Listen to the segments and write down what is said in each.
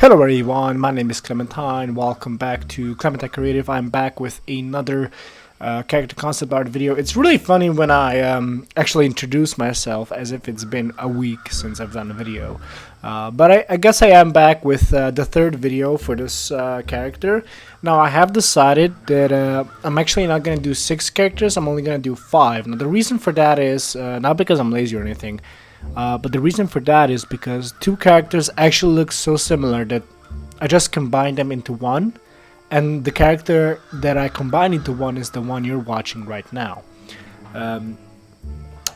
Hello everyone, my name is Clementine. Welcome back to Clementine Creative. I'm back with another character concept art video. It's really funny when I actually introduce myself as if it's been a week since I've done a video. But I guess I am back with the third video for this character. Now I have decided that I'm actually not going to do 6 characters, I'm only going to do 5. Now the reason for that is not because I'm lazy or anything. But the reason for that is because 2 characters actually look so similar that I just combined them into one, and the character that I combined into one is the one you're watching right now.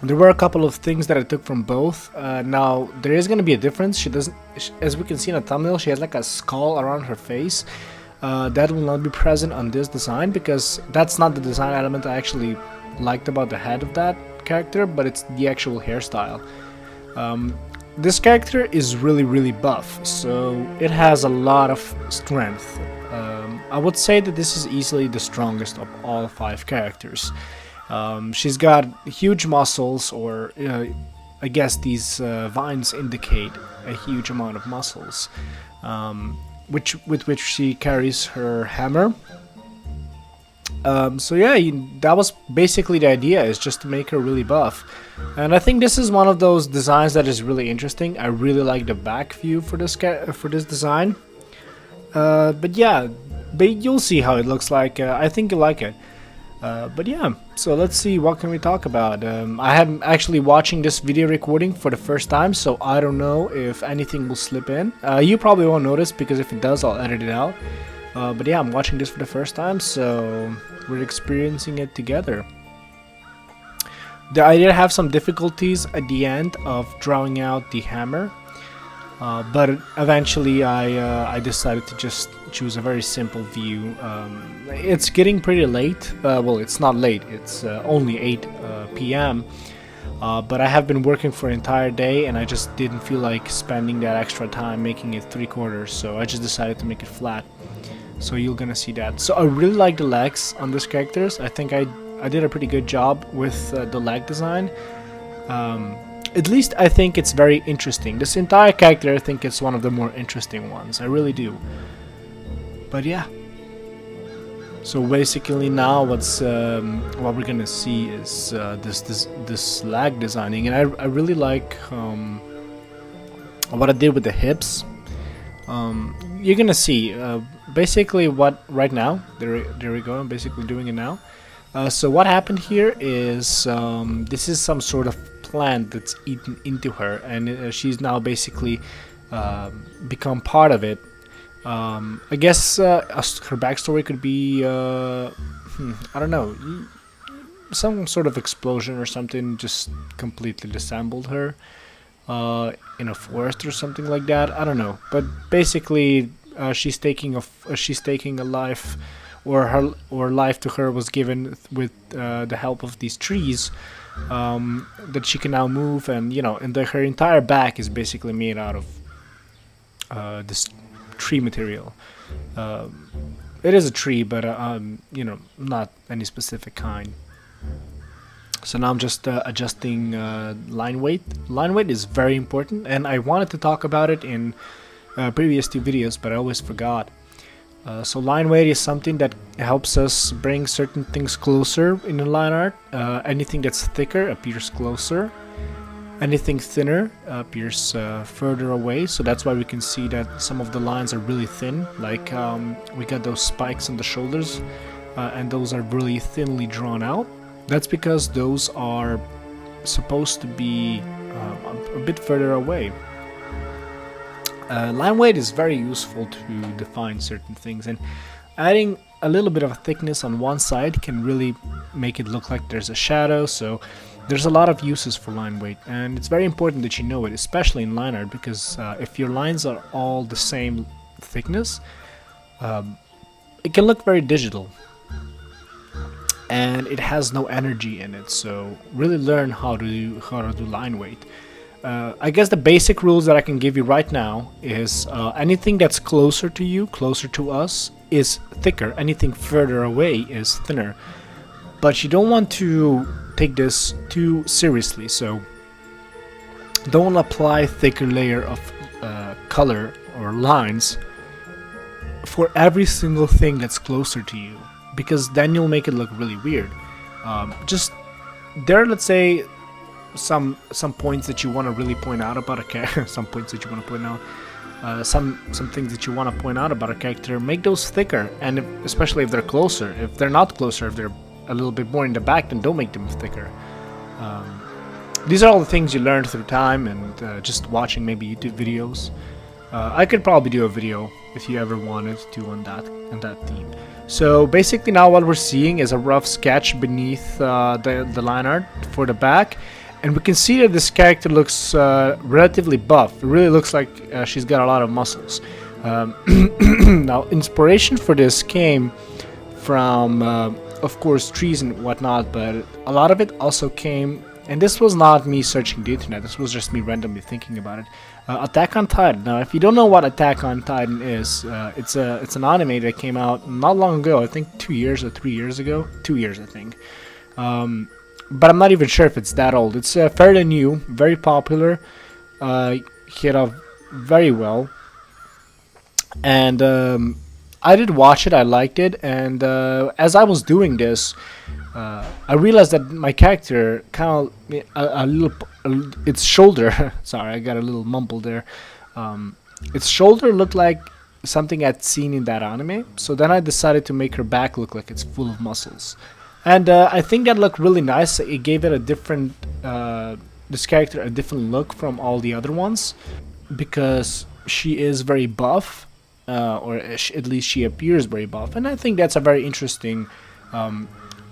There were a couple of things that I took from both. Now there is going to be a difference. She doesn't, as we can see in the thumbnail, she has like a skull around her face. That will not be present on this design because that's not the design element I actually liked about the head of that character, but it's the actual hairstyle. This character is really buff, so it has a lot of strength. I would say that this is easily the strongest of all 5 characters. She's got huge muscles, or I guess these vines indicate a huge amount of muscles, with which she carries her hammer. So yeah, that was basically the idea, is just to make her really buff. And I think this is one of those designs that is really interesting. I really like the back view for this design. But yeah, you'll see how it looks like. I think you'll like it. But yeah, so let's see, what can we talk about. I am actually watching this video recording for the first time, so I don't know if anything will slip in. You probably won't notice, because if it does, I'll edit it out. But yeah, I'm watching this for the first time, so we're experiencing it together. I did have some difficulties at the end of drawing out the hammer, but eventually I decided to just choose a very simple view. It's getting pretty late. Well, it's not late, it's only 8 p.m. But I have been working for an entire day, and I just didn't feel like spending that extra time making it 3/4, so I just decided to make it flat. So you're gonna see that. So I really like the legs on these characters. I think I did a pretty good job with the leg design. At least I think it's very interesting. This entire character, I think it's one of the more interesting ones. I really do. But yeah. So basically now what we're gonna see is this leg designing, and I really like what I did with the hips. You're gonna see basically what right now. There we go. I'm basically doing it now. So what happened here is this is some sort of plant that's eaten into her, and she's now basically become part of it. I guess her backstory could be I don't know, some sort of explosion or something just completely disassembled her in a forest or something like that. I don't know, but basically she's taking a life, or life to her was given with the help of these trees that she can now move, and her entire back is basically made out of this tree material. It is a tree, but not any specific kind. So now I'm just adjusting line weight. Line weight is very important, and I wanted to talk about it in previous 2 videos, but I always forgot. So line weight is something that helps us bring certain things closer in the line art. Anything that's thicker appears closer. Anything thinner appears further away. So that's why we can see that some of the lines are really thin. Like we got those spikes on the shoulders, and those are really thinly drawn out. That's because those are supposed to be a bit further away. Line weight is very useful to define certain things, and adding a little bit of a thickness on one side can really make it look like there's a shadow. So there's a lot of uses for line weight, and it's very important that you know it, especially in line art, because if your lines are all the same thickness, it can look very digital, and it has no energy in it. So really learn how to do line weight. I guess the basic rules that I can give you right now is anything that's closer to you, closer to us, is thicker. Anything further away is thinner. But you don't want to take this too seriously, so don't apply thicker layer of color or or lines for every single thing that's closer to you, because then you'll make it look really weird. Just there, let's say some points that you want to really point out about a character. Some points that you want to point out. Some things that you want to point out about a character, make those thicker, and especially if they're closer. If they're not closer, if they're a little bit more in the back, then don't make them thicker. These are all the things you learn through time and just watching maybe YouTube videos. I could probably do a video if you ever wanted to on that theme. So basically now what we're seeing is a rough sketch beneath the line art for the back. And we can see that this character looks relatively buff. It really looks like she's got a lot of muscles. Now, inspiration for this came from, of course, trees and whatnot, but a lot of it also came, and this was not me searching the internet, this was just me randomly thinking about it. Attack on Titan. Now, if you don't know what Attack on Titan is, it's an anime that came out not long ago, I think 2 years or 3 years ago. 2 years, I think. But I'm not even sure if it's that old. It's fairly new, very popular, hit off very well, and I did watch it. I liked it, and as I was doing this, I realized that my character kind of its shoulder. Sorry, I got a little mumble there. Its shoulder looked like something I'd seen in that anime. So then I decided to make her back look like it's full of muscles. And I think that looked really nice. It gave it a different, this character a different look from all the other ones, because she is very buff, or at least she appears very buff. And I think that's a very interesting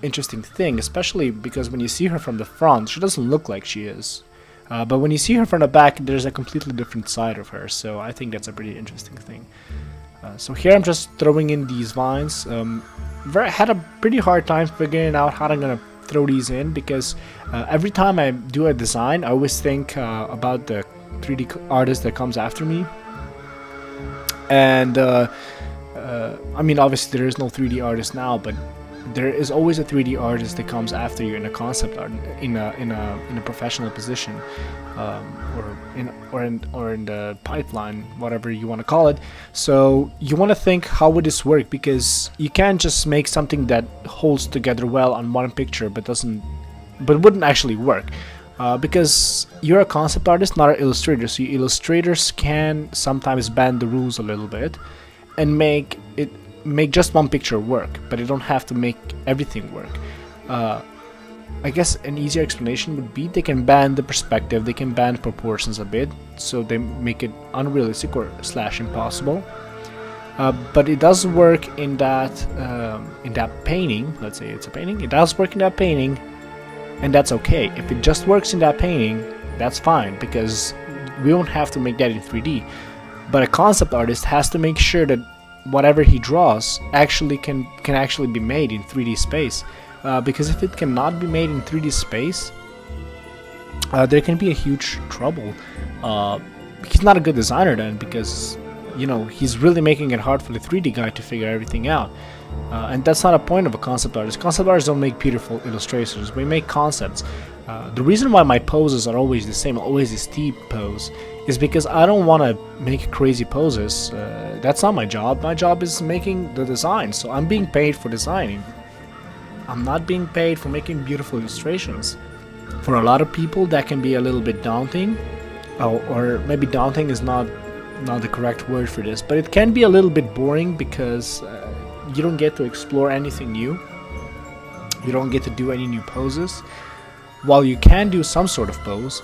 thing, especially because when you see her from the front, she doesn't look like she is. But when you see her from the back, there's a completely different side of her. So I think that's a pretty interesting thing. So here I'm just throwing in these vines. Had a pretty hard time figuring out how I'm gonna throw these in, because every time I do a design, I always think about the 3D artist that comes after me. And I mean, obviously there is no 3D artist now, but there is always a 3D artist that comes after you in a concept art, in a professional position, or in the pipeline, whatever you want to call it. So you want to think, how would this work? Because you can't just make something that holds together well on one picture, but wouldn't actually work. Because you're a concept artist, not an illustrator. So illustrators can sometimes bend the rules a little bit and make just one picture work, but you don't have to make everything work. I guess an easier explanation would be they can bend the perspective, they can bend proportions a bit, so they make it unrealistic or / impossible. But it does work in that painting. Let's say it's a painting. It does work in that painting, and that's okay. If it just works in that painting, that's fine, because we don't have to make that in 3D. But a concept artist has to make sure that whatever he draws actually can actually be made in 3D space, because if it cannot be made in 3D space, there can be a huge trouble. He's not a good designer then, because he's really making it hard for the 3D guy to figure everything out, and that's not a point of a concept artist. Concept artists don't make beautiful illustrations, we make concepts. The reason why my poses are always the same, always this T pose, is because I don't want to make crazy poses. That's not my job. My job is making the design, so I'm being paid for designing. I'm not being paid for making beautiful illustrations. For a lot of people, that can be a little bit daunting, or maybe daunting is not the correct word for this, but it can be a little bit boring, because you don't get to explore anything new. You don't get to do any new poses. While you can do some sort of pose,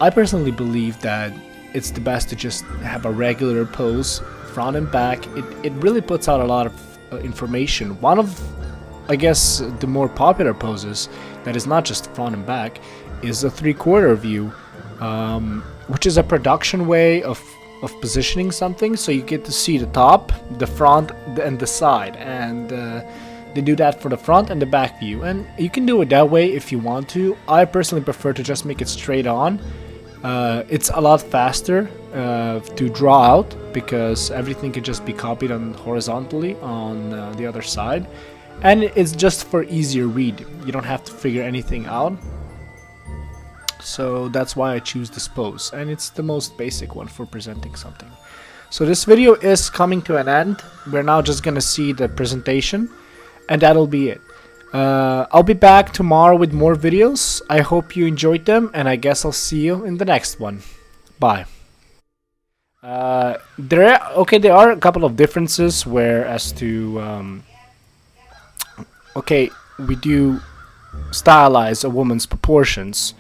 I personally believe that it's the best to just have a regular pose, front and back. It really puts out a lot of information. One of, I guess, the more popular poses that is not just front and back is a 3/4 view, which is a production way of positioning something, so you get to see the top, the front, and the side, and they do that for the front and the back view, and you can do it that way if you want to. I personally prefer to just make it straight on. It's a lot faster to draw out, because everything can just be copied on horizontally on the other side, and it's just for easier read. You don't have to figure anything out. So that's why I choose this pose, and it's the most basic one for presenting something. So this video is coming to an end. We're now just gonna see the presentation, and that'll be it. I'll be back tomorrow with more videos. I hope you enjoyed them, and I guess I'll see you in the next one. Bye. There are a couple of differences where as to okay, we do stylize a woman's proportions.